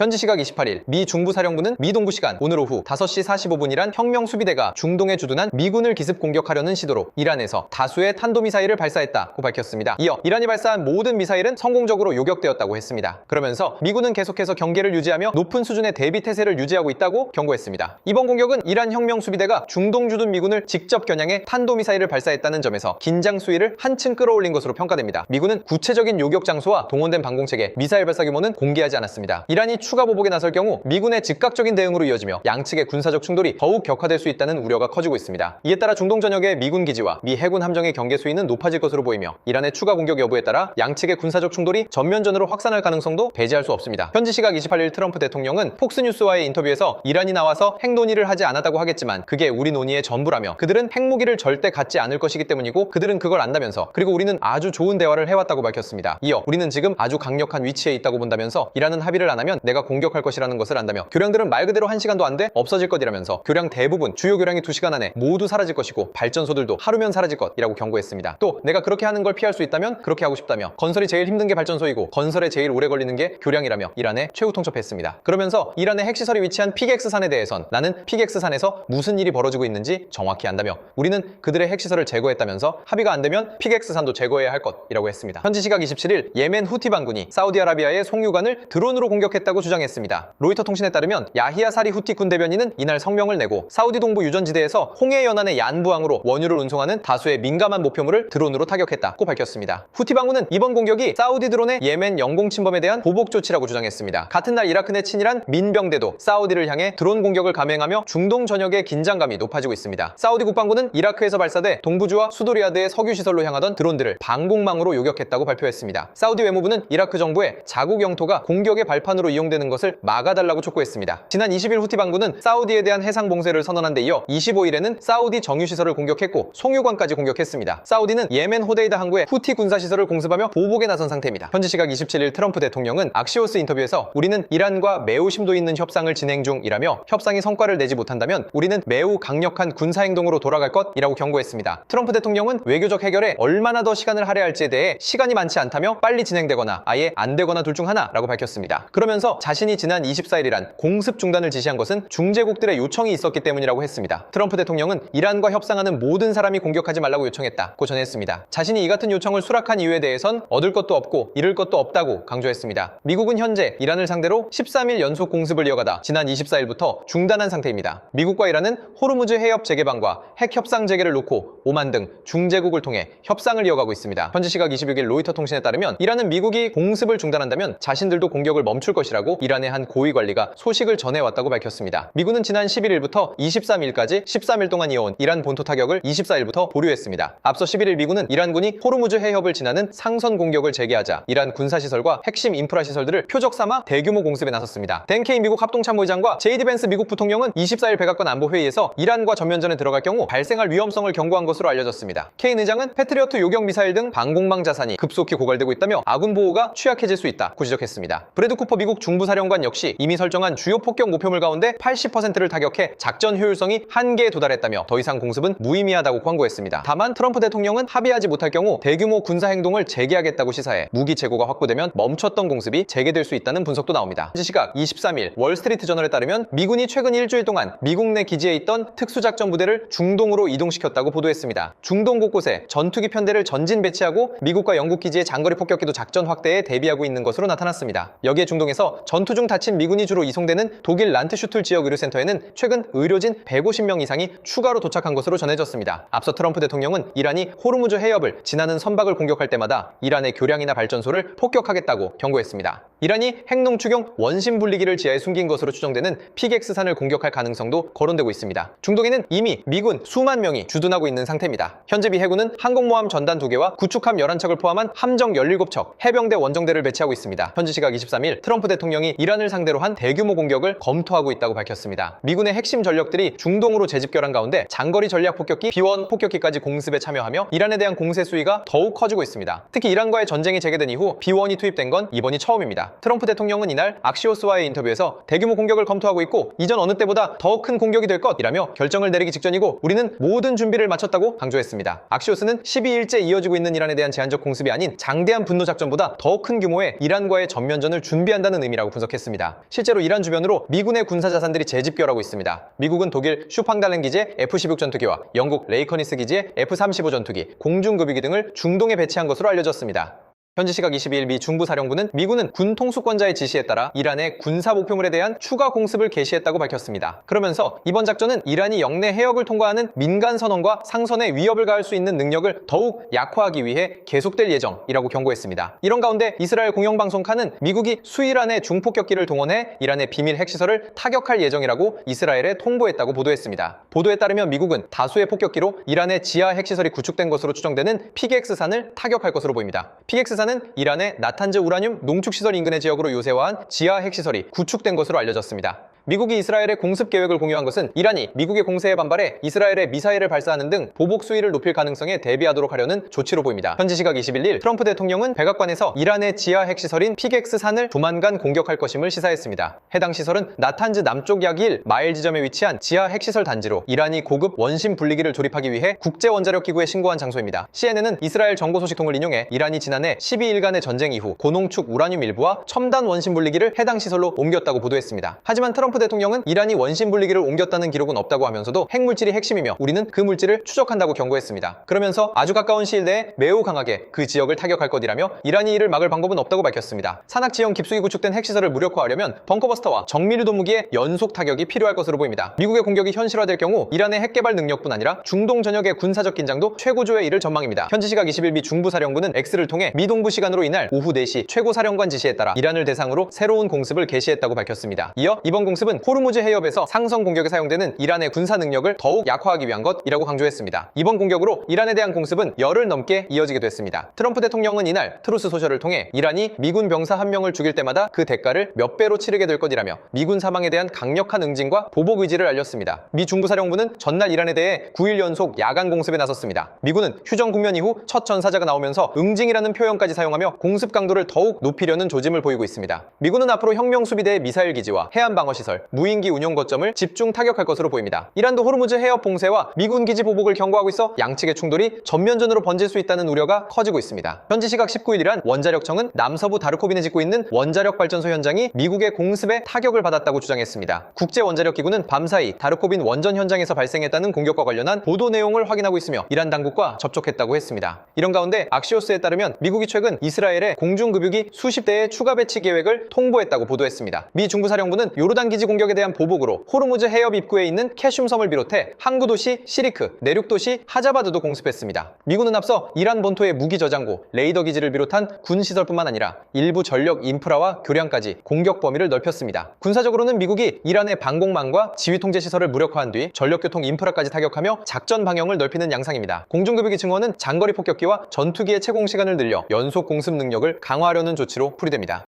현지 시각 28일 미 중부사령부는 미 동부 시간 오늘 오후 5시 45분이란 혁명 수비대가 중동에 주둔한 미군을 기습 공격하려는 시도로 이란에서 다수의 탄도미사일을 발사했다고 밝혔습니다. 이어 이란이 발사한 모든 미사일은 성공적으로 요격되었다고 했습니다. 그러면서 미군은 계속해서 경계를 유지하며 높은 수준의 대비 태세를 유지하고 있다고 경고했습니다. 이번 공격은 이란 혁명 수비대가 중동 주둔 미군을 직접 겨냥해 탄도미사일을 발사했다는 점에서 긴장 수위를 한층 끌어올린 것으로 평가됩니다. 미군은 구체적인 요격 장소와 동원된 방공체계, 미사일 발사 규모는 공개하지 않았습니다. 이란이 추가 보복에 나설 경우 미군의 즉각적인 대응으로 이어지며 양측의 군사적 충돌이 더욱 격화될 수 있다는 우려가 커지고 있습니다. 이에 따라 중동 전역의 미군 기지와 미 해군 함정의 경계 수위는 높아질 것으로 보이며 이란의 추가 공격 여부에 따라 양측의 군사적 충돌이 전면전으로 확산할 가능성도 배제할 수 없습니다. 현지 시각 28일 트럼프 대통령은 폭스뉴스와의 인터뷰에서 이란이 나와서 핵 논의를 하지 않았다고 하겠지만 그게 우리 논의의 전부라며 그들은 핵무기를 절대 갖지 않을 것이기 때문이고 그들은 그걸 안다면서 그리고 우리는 아주 좋은 대화를 해왔다고 밝혔습니다. 이어 우리는 지금 아주 강력한 위치에 있다고 본다면서 이란은 합의를 안 하면 내가 공격할 것이라는 것을 안다며 교량들은 말 그대로 1시간도 안 돼 없어질 것이라면서 교량 대부분 주요 교량이 2시간 안에 모두 사라질 것이고 발전소들도 하루면 사라질 것이라고 경고했습니다. 또 내가 그렇게 하는 걸 피할 수 있다면 그렇게 하고 싶다며 건설이 제일 힘든 게 발전소이고 건설에 제일 오래 걸리는 게 교량이라며 이란에 최후 통첩했습니다. 그러면서 이란의 핵시설이 위치한 피객스산에 대해선 나는 피객스산에서 무슨 일이 벌어지고 있는지 정확히 안다며 우리는 그들의 핵시설을 제거했다면서 합의가 안 되면 피객스산도 제거해야 할 것이라고 했습니다. 현지 시각 27일 예멘 후티 반군이 사우디아라비아의 송유관을 드론으로 공격했다고 주장했습니다. 로이터 통신에 따르면 야히야 사리 후티 군 대변인은 이날 성명을 내고 사우디 동부 유전지대에서 홍해 연안의 얀부항으로 원유를 운송하는 다수의 민감한 목표물을 드론으로 타격했다고 밝혔습니다. 후티 반군은 이번 공격이 사우디 드론의 예멘 영공 침범에 대한 보복 조치라고 주장했습니다. 같은 날 이라크 내 친일한 민병대도 사우디를 향해 드론 공격을 감행하며 중동 전역의 긴장감이 높아지고 있습니다. 사우디 국방부는 이라크에서 발사돼 동부주와 수도 리야드의 석유 시설로 향하던 드론들을 방공망으로 요격했다고 발표했습니다. 사우디 외무부는 이라크 정부의 자국 영토가 공격의 발판으로 이용되는 것을 막아달라고 촉구했습니다. 지난 20일 후티 반군은 사우디에 대한 해상 봉쇄를 선언한 데 이어 25일에는 사우디 정유시설을 공격했고 송유관까지 공격했습니다. 사우디는 예멘 호데이다 항구에 후티 군사시설을 공습하며 보복에 나선 상태입니다. 현지 시각 27일 트럼프 대통령은 악시오스 인터뷰에서 우리는 이란과 매우 심도 있는 협상을 진행 중이라며 협상이 성과를 내지 못한다면 우리는 매우 강력한 군사행동으로 돌아갈 것이라고 경고했습니다. 트럼프 대통령은 외교적 해결에 얼마나 더 시간을 할애할지에 대해 시간이 많지 않다며 빨리 진행되거나 아예 안 되거나 둘 중 하나라고 밝혔습니다. 그러면서 자신이 지난 24일이란 공습 중단을 지시한 것은 중재국들의 요청이 있었기 때문이라고 했습니다. 트럼프 대통령은 이란과 협상하는 모든 사람이 공격하지 말라고 요청했다고 전했습니다. 자신이 이 같은 요청을 수락한 이유에 대해선 얻을 것도 없고 잃을 것도 없다고 강조했습니다. 미국은 현재 이란을 상대로 13일 연속 공습을 이어가다 지난 24일부터 중단한 상태입니다. 미국과 이란은 호르무즈 해협 재개방과 핵 협상 재개를 놓고 오만 등 중재국을 통해 협상을 이어가고 있습니다. 현지 시각 26일 로이터 통신에 따르면 이란은 미국이 공습을 중단한다면 자신들도 공격을 멈출 것이라고 이란의 한 고위 관리가 소식을 전해왔다고 밝혔습니다. 미군은 지난 11일부터 23일까지 13일 동안 이어온 이란 본토 타격을 24일부터 보류했습니다. 앞서 11일 미군은 이란군이 호르무즈 해협을 지나는 상선 공격을 재개하자 이란 군사시설과 핵심 인프라 시설들을 표적 삼아 대규모 공습에 나섰습니다. 댄 케인 미국 합동참모의장과 제이디 벤스 미국 부통령은 24일 백악관 안보회의에서 이란과 전면전에 들어갈 경우 발생할 위험성을 경고한 것으로 알려졌습니다. 케인 의장은 패트리어트 요격 미사일 등 방공망 자산이 급속히 고갈되고 있다며 아군 보호가 취약해질 수 있다고 지적했습니다. 브래드 쿠퍼 미국 중부사령관 역시 이미 설정한 주요 폭격 목표물 가운데 80%를 타격해 작전 효율성이 한계에 도달했다며 더 이상 공습은 무의미하다고 권고했습니다. 다만 트럼프 대통령은 합의하지 못할 경우 대규모 군사 행동을 재개하겠다고 시사해 무기 재고가 확보되면 멈췄던 공습이 재개될 수 있다는 분석도 나옵니다. 현지 시각 23일 월스트리트 저널에 따르면 미군이 최근 일주일 동안 미국 내 기지에 있던 특수작전 부대를 중동으로 이동시켰다고 보도했습니다. 중동 곳곳에 전투기 편대를 전진 배치하고 미국과 영국 기지의 장거리 폭격기도 작전 확대에 대비하고 있는 것으로 나타났습니다. 여기에 중동에서 전투 중 다친 미군이 주로 이송되는 독일 란트슈툴 지역 의료센터에는 최근 의료진 150명 이상이 추가로 도착한 것으로 전해졌습니다. 앞서 트럼프 대통령은 이란이 호르무즈 해협을 지나는 선박을 공격할 때마다 이란의 교량이나 발전소를 폭격하겠다고 경고했습니다. 이란이 핵농축용 원심분리기를 지하에 숨긴 것으로 추정되는 피객스산을 공격할 가능성도 거론되고 있습니다. 중동에는 이미 미군 수만 명이 주둔하고 있는 상태입니다. 현재 미 해군은 항공모함 전단 2개와 구축함 11척을 포함한 함정 17척, 해병대 원정대를 배치하고 있습니다. 현지 시각 23일 트럼프 대통령이 이란을 상대로 한 대규모 공격을 검토하고 있다고 밝혔습니다. 미군의 핵심 전력들이 중동으로 재집결한 가운데 장거리 전략 폭격기, B-1 폭격기까지 공습에 참여하며 이란에 대한 공세 수위가 더욱 커지고 있습니다. 특히 이란과의 전쟁이 재개된 이후 B-1이 투입된 건 이번이 처음입니다. 트럼프 대통령은 이날 악시오스와의 인터뷰에서 대규모 공격을 검토하고 있고 이전 어느 때보다 더 큰 공격이 될 것이라며 결정을 내리기 직전이고 우리는 모든 준비를 마쳤다고 강조했습니다. 악시오스는 12일째 이어지고 있는 이란에 대한 제한적 공습이 아닌 장대한 분노 작전보다 더 큰 규모의 이란과의 전면전을 준비한다는 의미라고 것이라고 분석했습니다. 실제로 이란 주변으로 미군의 군사 자산들이 재집결하고 있습니다. 미국은 독일 슈팡달렌 기지의 F-16 전투기와 영국 레이커니스 기지의 F-35 전투기, 공중급유기 등을 중동에 배치한 것으로 알려졌습니다. 현지 시각 22일 미 중부사령부는 미군은 군 통수권자의 지시에 따라 이란의 군사 목표물에 대한 추가 공습을 개시했다고 밝혔습니다. 그러면서 이번 작전은 이란이 영내 해역을 통과하는 민간 선원과 상선에 위협을 가할 수 있는 능력을 더욱 약화하기 위해 계속될 예정이라고 경고했습니다. 이런 가운데 이스라엘 공영방송 칸은 미국이 수이란의 중폭격기를 동원해 이란의 비밀 핵시설을 타격할 예정이라고 이스라엘에 통보했다고 보도했습니다. 보도에 따르면 미국은 다수의 폭격기로 이란의 지하 핵시설이 구축된 것으로 추정되는 피게엑스산을 타격할 것으로 보입니다. 피게엑스산 는 이란의 나탄즈 우라늄 농축시설 인근의 지역으로 요새화한 지하 핵시설이 구축된 것으로 알려졌습니다. 미국이 이스라엘의 공습 계획을 공유한 것은 이란이 미국의 공세에 반발해 이스라엘에 미사일을 발사하는 등 보복 수위를 높일 가능성에 대비하도록 하려는 조치로 보입니다. 현지 시각 21일 트럼프 대통령은 백악관에서 이란의 지하 핵시설인 피게엑스산을 조만간 공격할 것임을 시사했습니다. 해당 시설은 나탄즈 남쪽 약 1마일 지점에 위치한 지하 핵시설 단지로 이란이 고급 원심 분리기를 조립하기 위해 국제원자력기구에 신고한 장소입니다. CNN은 이스라엘 정보 소식통을 인용해 이란이 지난해 12일간의 전쟁 이후 고농축 우라늄 일부와 첨단 원심 분리기를 해당 시설로 옮겼다고 보도했습니다. 하지만 트럼프 대통령은 이란이 원심 분리기를 옮겼다는 기록은 없다고 하면서도 핵물질이 핵심이며 우리는 그 물질을 추적한다고 경고했습니다. 그러면서 아주 가까운 시일 내에 매우 강하게 그 지역을 타격할 것이라며 이란이 이를 막을 방법은 없다고 밝혔습니다. 산악 지형 깊숙이 구축된 핵시설을 무력화하려면 벙커버스터와 정밀유도 무기의 연속 타격이 필요할 것으로 보입니다. 미국의 공격이 현실화될 경우 이란의 핵개발 능력뿐 아니라 중동 전역의 군사적 긴장도 최고조에 이를 전망입니다. 현지 시각 20일 미 중부사령부는 X를 통해 미 동부 시간으로 이날 오후 4시 최고사령관 지시에 따라 이란을 대상으로 새로운 공습을 개시했다고 밝혔습니다. 이어 이번 공습은 호르무즈 해협에서 상성 공격에 사용되는 이란의 군사 능력을 더욱 약화하기 위한 것이라고 강조했습니다. 이번 공격으로 이란에 대한 공습은 열흘 넘게 이어지게 됐습니다. 트럼프 대통령은 이날 트루스 소셜을 통해 이란이 미군 병사 한 명을 죽일 때마다 그 대가를 몇 배로 치르게 될 것이라며 미군 사망에 대한 강력한 응징과 보복 의지를 알렸습니다. 미 중부사령부는 전날 이란에 대해 9일 연속 야간 공습에 나섰습니다. 미군은 휴전 국면 이후 첫 전사자가 나오면서 응징이라는 표현까지 사용하며 공습 강도를 더욱 높이려는 조짐을 보이고 있습니다. 미군은 앞으로 혁명수비대의 미사일 기지와 해안방어시설, 무인기 운용 거점을 집중 타격할 것으로 보입니다. 이란도 호르무즈 해협 봉쇄와 미군 기지 보복을 경고하고 있어 양측의 충돌이 전면전으로 번질 수 있다는 우려가 커지고 있습니다. 현지 시각 19일 이란 원자력청은 남서부 다르코빈에 짓고 있는 원자력 발전소 현장이 미국의 공습에 타격을 받았다고 주장했습니다. 국제원자력기구는 밤사이 다르코빈 원전 현장에서 발생했다는 공격과 관련한 보도 내용을 확인하고 있으며 이란 당국과 접촉했다고 했습니다. 이런 가운데 악시오스에 따르면 미국이 최근 이스라엘에 공중급유기 수십 대의 추가 배치 계획을 통보했다고 보도했습니다. 미 중부사령부는 요르단 기지 공격에 대한 보복으로 호르무즈 해협 입구에 있는 캐슘섬을 비롯해 항구 도시 시리크, 내륙 도시 하자바드도 공습했습니다. 미군은 앞서 이란 본토의 무기 저장고, 레이더 기지를 비롯한 군 시설뿐만 아니라 일부 전력 인프라와 교량까지 공격 범위를 넓혔습니다. 군사적으로는 미국이 이란의 방공망과 지휘 통제 시설을 무력화한 뒤 전력교통 인프라까지 타격하며 작전 방향을 넓히는 양상입니다. 공중급유기 증원은 장거리 폭격기와 전투기의 채공 시간을 늘려 연속 공습 능력을 강화하려는 조치로 풀이됩니다.